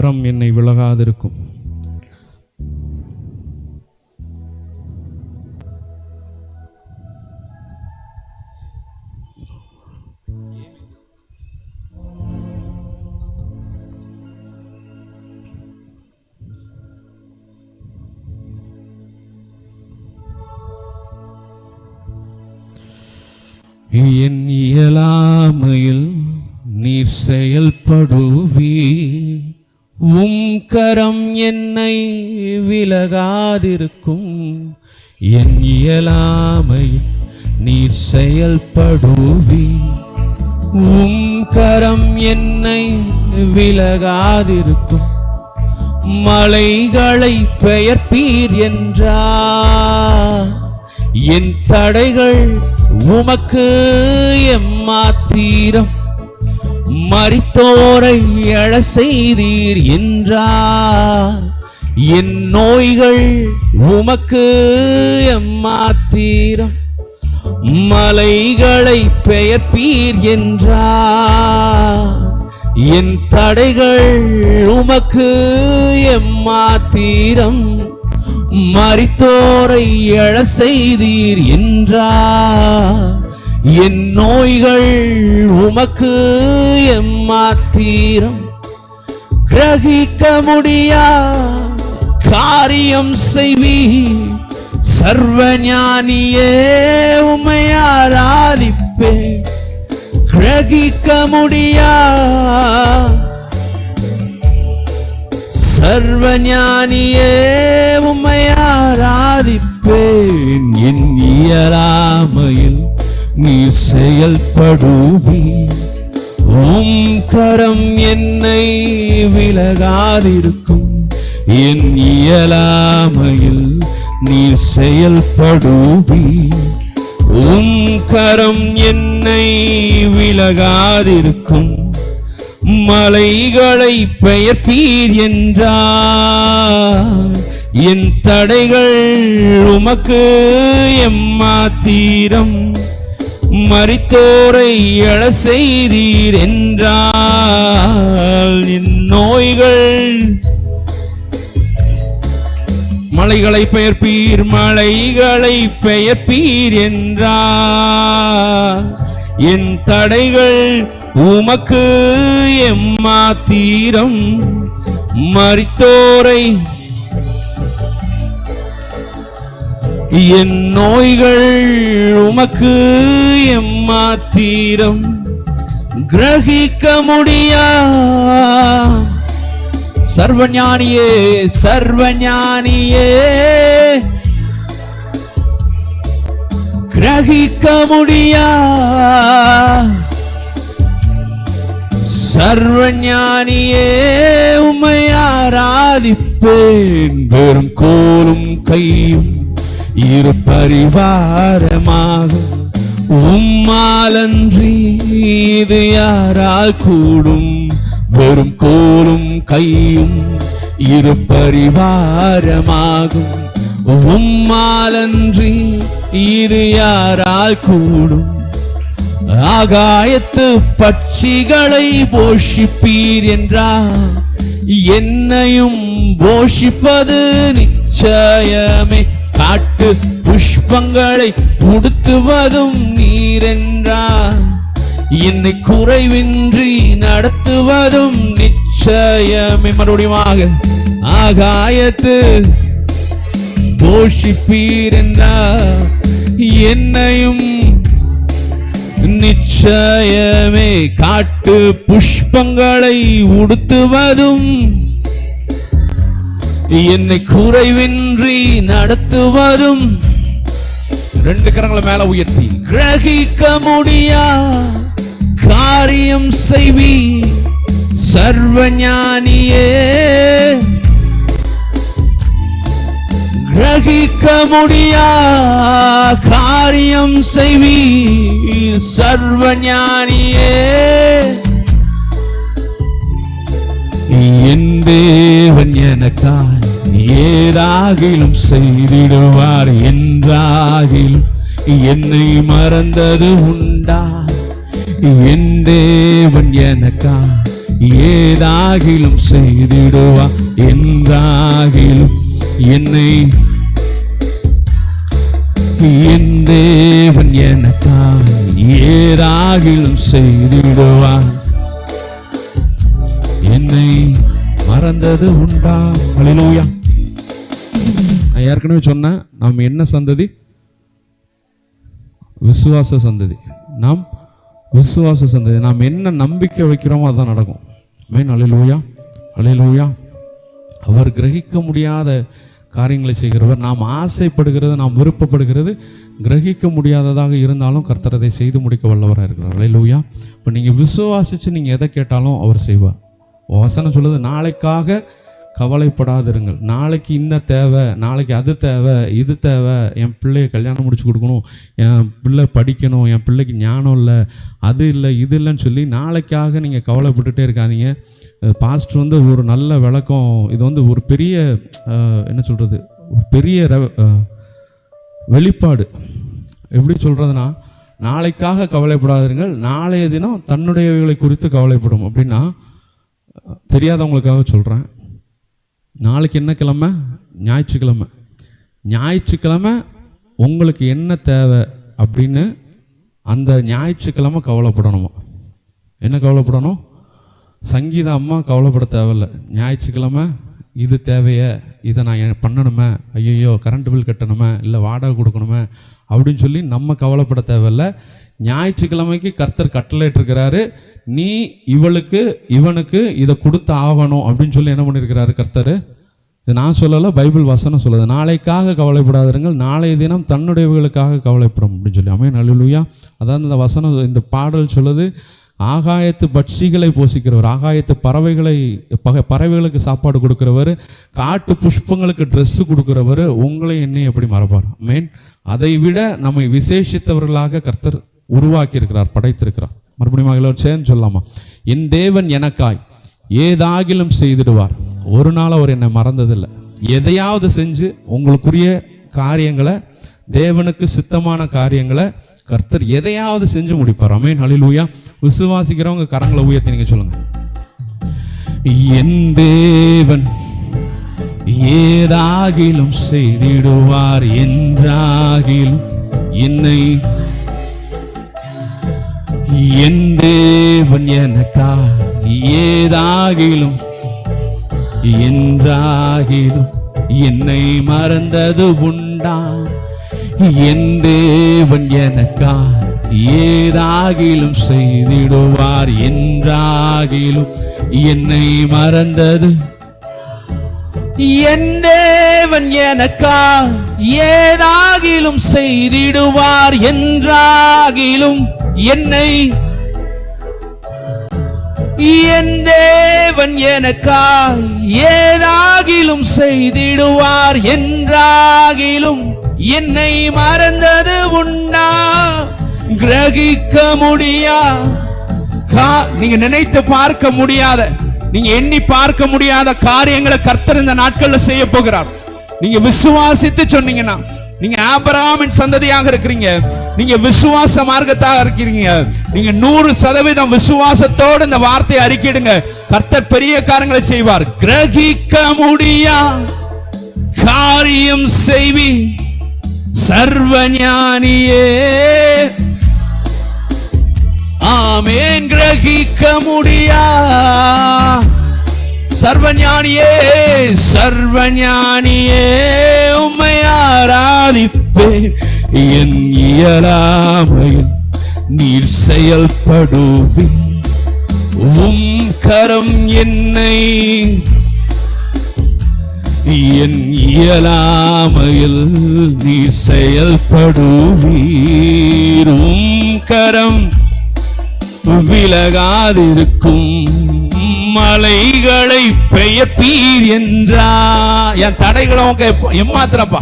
கரம் என்னை விலகாதிருக்கும். என் இயலாமையில் நீர் செயல்படுவி, உம் கரம் என்னை விலகாதிருக்கும். என் இயலாமையில் நீர் செயல்படுவி, உம் கரம் என்னை விலகாதிருக்கும். மலைகளை பெயர்ப்பீர் என்றார், என் தடைகள் உமக்கு எம்மாத்திரம். மரித்தோரை எழ செய்தீர் என்றார், என் நோய்கள் உமக்கு எம்மாத்திரம். மலைகளை பெயர்ப்பீர் என்றார், என் தடைகள் உமக்கு எம்மாத்திரம். மரித்தோரை எழ செய்தீர் என்றார், என் நோய்கள் உமக்கு எம்மாத்திரம். கிரகிக்க முடியா காரியம் செய்வீர், சர்வஞானியே உம்மை ஆராதிப்பேன். கிரகிக்க முடியா சர்வஞானியே உம்மை ஆராதிப்பேன். என் இயலாமையில் நீர் செயல்படுவி, உம் கரம் என்னை விலகாதிருக்கும். என் இயலாமையில் நீர் செயல்படுவி, உம் கரம் என்னை விலகாதிருக்கும். மலைகளை பெயர்ப்பீர் என்றார், என் தடைகள் உமக்கு எம்மாத்திரம். மரித்தோரை எழ செய்தீர் என்றால், என் நோய்கள். மலைகளை பெயர்ப்பீர், மலைகளை பெயர்ப்பீர் என்றார், என் தடைகள் உமக்கு எம்மாத்திரம். மரித்தோரை என் நோய்கள் உமக்கு எம்மாத்திரம். கிரகிக்க முடியா சர்வஞானியே, சர்வஞானியே கிரகிக்க முடியா சர்வஞானியே உம்மை ஆராதிப்பேன். வெறும் கோலும் கையும் இரு பரிவாரமாக, உம்மாலன்றி இது யாரால் கூடும். வெறும் கோலும் கையும் இரு பரிவாரமாகும், உம்மாலன்றி இது யாரால் கூடும். ஆகாயத்து பட்சிகளை போஷிப்பீர் என்றார், என்னையும் போஷிப்பது நிச்சயமே. காட்டு புஷ்பங்களை உடுத்துவதும் நீரென்றார், என்னை குறைவின்றி நடத்துவதும் நிச்சயமே. மறுபடியும் ஆகாயத்து போஷிப்பீர் என்றார், என்னையும் நிச்சயமே. காட்டு புஷ்பங்களை உடுத்துவதும் என்னை குறைவின்றி நடத்துவதும். ரெண்டு கரங்களை மேல உயர்த்தி, கிரகிக்க முடியா காரியம் செய்வி சர்வஞானியே. கிரகிக்க முடியா காரியம் செய்வி சர்வஞானியே. என் தேவன் எனக்காய் ஏதாகிலும் செய்திடுவார் என்றாகிலும் என்னை மறந்தது உண்டா? என் தேவன் எனக்காய் ஏதாகிலும் செய்திடுவார் என்றாகிலும் என்னை என் தேவன் எனக்காக ஏதாகிலும் செய்திடுவார். என்னை மறந்தது உண்டா? ஹல்லேலூயா. நான் ஏற்கனவே சொன்னேன், நாம் என்ன சந்ததி? விசுவாச சந்ததி. நாம் விசுவாச சந்ததி. நாம் என்ன நம்பிக்கை வைக்கிறோமோ அதுதான் நடக்கும். ஆமென். ஹல்லேலூயா, ஹல்லேலூயா. அவர் கிரகிக்க முடியாத காரியங்களை செய்கிறவர். நாம் ஆசைப்படுகிறது, நாம் விருப்பப்படுகிறது கிரகிக்க முடியாததாக இருந்தாலும் கர்த்தர் அதை செய்து முடிக்க வல்லவராக இருக்கிறார். ஹல்லேலூயா. இப்போ நீங்கள் விசுவாசித்து நீங்கள் எதை கேட்டாலும் அவர் செய்வார். வசனம் சொல்லுது, நாளைக்காக கவலைப்படாதிருங்கள். நாளைக்கு இந்த தேவை, நாளைக்கு அது தேவை, இது தேவை, என் பிள்ளையை கல்யாணம் முடிச்சு கொடுக்கணும், என் பிள்ளை படிக்கணும், என் பிள்ளைக்கு ஞானம் இல்லை, அது இல்லை, இது இல்லைன்னு சொல்லி நாளைக்காக நீங்கள் கவலைப்பட்டுகிட்டே இருக்காதீங்க. பாஸ்டர் வந்து ஒரு நல்ல விளக்கம், இது வந்து ஒரு பெரிய என்ன சொல்கிறது, ஒரு பெரிய வெளிப்பாடு. எப்படி சொல்கிறதுனா, நாளைக்காக கவலைப்படாதீர்கள், நாளைய தினம் தன்னுடையவைகளை குறித்து கவலைப்படும். அப்படின்னா தெரியாதவங்களுக்காக சொல்கிறேன். நாளைக்கு என்ன கிழமை? ஞாயிற்றுக்கிழமை. ஞாயிற்றுக்கிழமை உங்களுக்கு என்ன தேவை அப்படின்னு அந்த ஞாயிற்றுக்கிழமை கவலைப்படணுமா? என்ன கவலைப்படணும்? சங்கீதா அம்மா கவலைப்பட தேவையில்லை. ஞாயிற்றுக்கிழமை இது தேவையே, இதை நான் பண்ணணுமே, ஐயோ கரண்ட் பில் கட்டணுமே, இல்லை வாடகை கொடுக்கணுமே அப்படின்னு சொல்லி நம்ம கவலைப்பட தேவையில்லை. ஞாயிற்றுக்கிழமைக்கு கர்த்தர் கட்டளையிட்டிருக்கிறாரு, நீ இவளுக்கு இவனுக்கு இதை கொடுத்து ஆகணும் அப்படின்னு சொல்லி என்ன பண்ணியிருக்கிறாரு கர்த்தர். இது நான் சொல்லலை, பைபிள் வசனம் சொல்லுது. நாளைக்காக கவலைப்படாதிருங்கள், நாளைய தினம் தன்னுடையவர்களுக்காக கவலைப்படும் அப்படின்னு சொல்லி. ஆமென். ஹல்லேலூயா. அதாவது இந்த வசனம், இந்த பாடல் சொல்லுது, ஆகாயத்து பட்சிகளை போஷிக்கிறவர், ஆகாயத்து பறவைகளுக்கு சாப்பாடு கொடுக்கிறவர், காட்டு புஷ்பங்களுக்கு ட்ரெஸ்ஸு கொடுக்கிறவர் உங்களை என்னை எப்படி மறப்பார்? ஆமென். அதை விட நம்மை விசேஷித்தவர்களாக கர்த்தர் உருவாக்கி இருக்கிறார், படைத்திருக்கிறார். மறுபடியும் எல்லோரும் சேர்ந்து சொல்லலாமா? என் தேவன் எனக்காய் ஏதாகிலும் செய்திடுவார். ஒரு நாள் அவர் என்னை மறந்ததில்லை. எதையாவது செஞ்சு உங்களுக்குரிய காரியங்களை, தேவனுக்கு சித்தமான காரியங்களை கர்த்தர் எதையாவது செஞ்சு முடிப்பார். ஆமென். ஹல்லேலூயா. விசுவாசிக்கிறவங்க கரங்களை உயர்த்தி நீங்க சொல்லுங்க, என் தேவன் ஏதாகிலும் செய்திடுவார் என்றாகிலும் என்னை என் தேவன் எனக்கா ஏதாகிலும் என்றாகிலும் என்னை மறந்தது உண்டா? என் தேவன் எனக்கா ஏதாகிலும் செய்திடுவார் என்றாகிலும் என்னை மறந்தது. என் தேவன் எனக்கா ஏதாகிலும் செய்திடுவார் என்றாகிலும் என்னை, என் தேவன் எனக்கா ஏதாகிலும் செய்திடுவார் என்றாகிலும் என்னை மறந்தது உண்டா? கிரகிக்க முடியா, நீங்க நினைத்து பார்க்க முடியாத, நீங்க எண்ணி பார்க்க முடியாத காரியங்களை கர்த்தர் இந்த நாட்கள்ல செய்ய போகிறார். நீங்க விசுவாசித்து சொன்னீங்கன்னா, நீங்க ஆபிரகாமின் சந்ததியாக இருக்கிறீங்க, நீங்க விசுவாச மார்க்கத்தாக இருக்கிறீங்க, நீங்க 100% விசுவாசத்தோடு இந்த வார்த்தையை அறிக்கையிடுங்க, கர்த்தர் பெரிய காரியங்களை செய்வார். கிரகிக்க முடியா காரியம் செய்வி சர்வஞானியே. ஆமென். கிரகிக்க முடியா சர்வஞானியே, சர்வஞானியே உம்மை ஆராதிப்பேன். என் இயலாமையில் நீர் செயல்படுவின், உம் கரம் என்னை, என் இயலாமையில் நீர் செயல்படுவீர், உம் கரம் விலகாதிருக்கும், மலைகளை பெயர்ப்பீர் என்றா. என் தடைகளை எம்மாத்திரப்பா,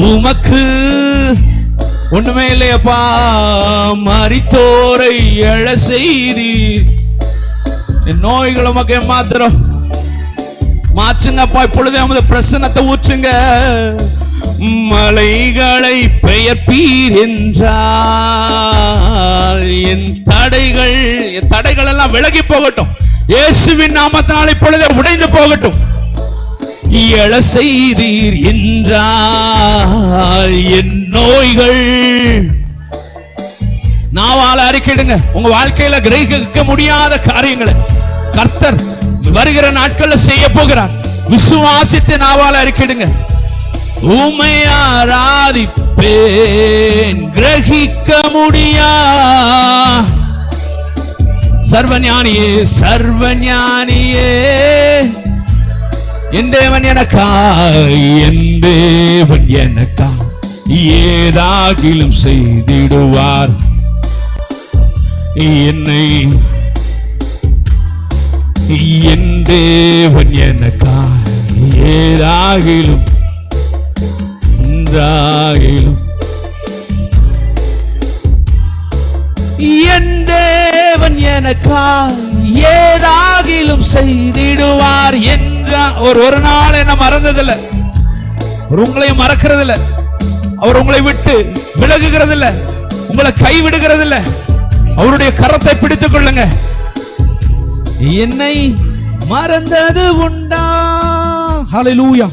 உமக்கு ஒண்ணுமே இல்லையப்பா, மரித்தோரை எழ செய்தி, என் நோய்களை உமக்கு எம்மாத்திரம் மாற்றுங்கப்பா. இப்பொழுதே உமது பிரசன்னத்தை ஊற்றுங்க. மலைகளை பெயர்ப்பீர் என்றால் என் தடைகள் எல்லாம் விலகி போகட்டும். இயேசுவின் நாமத்தினால் இப்பொழுதே உடைந்து போகட்டும். எழ செய்தீர் என்றால் என் நோய்கள், நாவால அறிக்கையிடுங்க. உங்க வாழ்க்கையில கிரகிக்க முடியாத காரியங்களை கர்த்தர் வருகிற நாட்கள்ல செய்ய போகிறார். விசுவாசித்து நாவால அறிக்கையிடுங்க. உம்மை ஆராதிப்பேன், கிரகிக்க முடியா சர்வஞானியே, சர்வஞானியே, என் தேவன் எனக்கா, என் தேவன் எனக்கா ஏதாகிலும் செய்திடுவார். என்னை என் தேவன் எனக்கா ஏதாகிலும் என் தேவன் எனக்கா ஏதாகிலும் செய்திடுவார் என்றார். ஒரு நாள் என்ன மறந்ததில்லை, உங்களையும் மறக்கிறதில்லை. அவர் உங்களை விட்டு விலகுகிறதில்லை, உங்களை கைவிடுகிறதில்லை. அவருடைய கரத்தை பிடித்துக் கொள்ளுங்க. என்னை மறந்தது உண்டா? ஹல்லேலூயா.